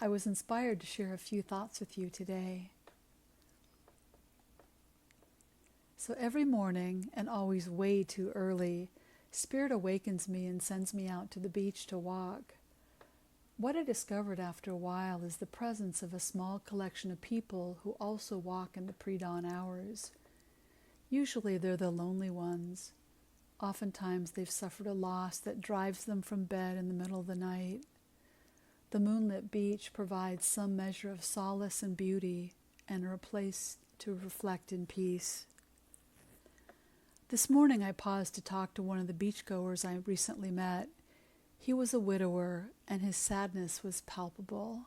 I was inspired to share a few thoughts with you today. So every morning, and always way too early, Spirit awakens me and sends me out to the beach to walk. What I discovered after a while is the presence of a small collection of people who also walk in the predawn hours. Usually they're the lonely ones. Oftentimes they've suffered a loss that drives them from bed in the middle of the night. The moonlit beach provides some measure of solace and beauty and a place to reflect in peace. This morning I paused to talk to one of the beachgoers I recently met. He was a widower, and his sadness was palpable.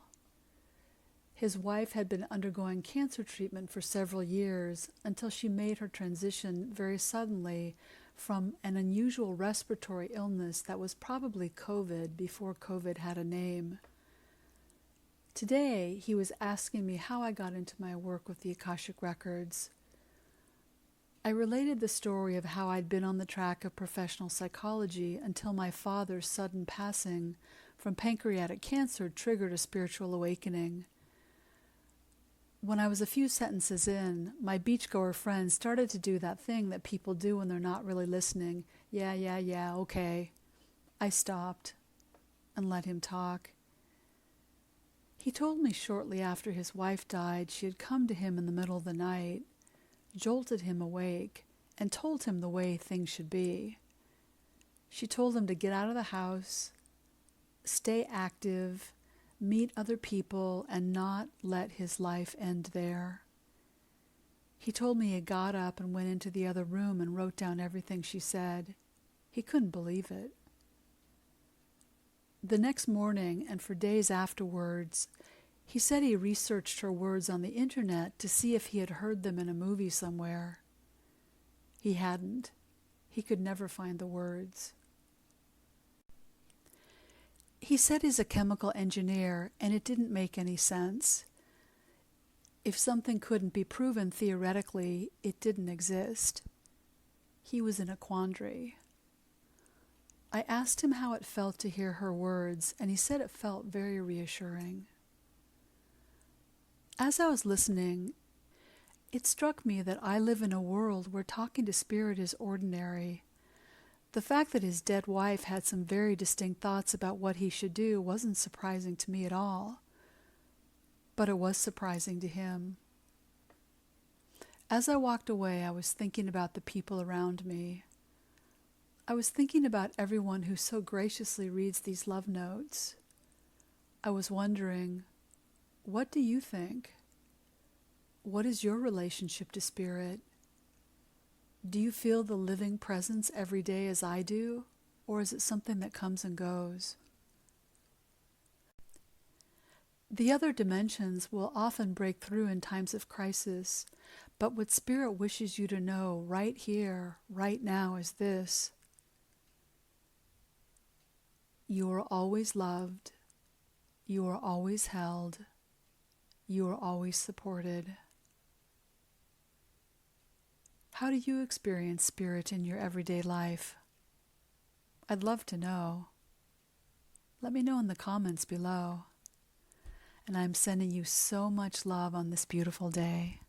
His wife had been undergoing cancer treatment for several years until she made her transition very suddenly from an unusual respiratory illness that was probably COVID before COVID had a name. Today, he was asking me how I got into my work with the Akashic Records. I related the story of how I'd been on the track of professional psychology until my father's sudden passing from pancreatic cancer triggered a spiritual awakening. When I was a few sentences in, my beachgoer friend started to do that thing that people do when they're not really listening. Yeah, okay. I stopped and let him talk. He told me shortly after his wife died she had come to him in the middle of the night, jolted him awake, and told him the way things should be. She told him to get out of the house, stay active, meet other people, and not let his life end there. He told me he got up and went into the other room and wrote down everything she said. He couldn't believe it. The next morning, and for days afterwards, he said he researched her words on the internet to see if he had heard them in a movie somewhere. He hadn't. He could never find the words. He said he's a chemical engineer, and it didn't make any sense. If something couldn't be proven theoretically, it didn't exist. He was in a quandary. I asked him how it felt to hear her words, and he said it felt very reassuring. As I was listening, it struck me that I live in a world where talking to spirit is ordinary. The fact that his dead wife had some very distinct thoughts about what he should do wasn't surprising to me at all, but it was surprising to him. As I walked away, I was thinking about the people around me. I was thinking about everyone who so graciously reads these love notes. I was wondering, what do you think? What is your relationship to spirit? Do you feel the living presence every day as I do, or is it something that comes and goes? The other dimensions will often break through in times of crisis, but what Spirit wishes you to know right here, right now is this. You are always loved. You are always held. You are always supported. How do you experience Spirit in your everyday life? I'd love to know. Let me know in the comments below. And I'm sending you so much love on this beautiful day.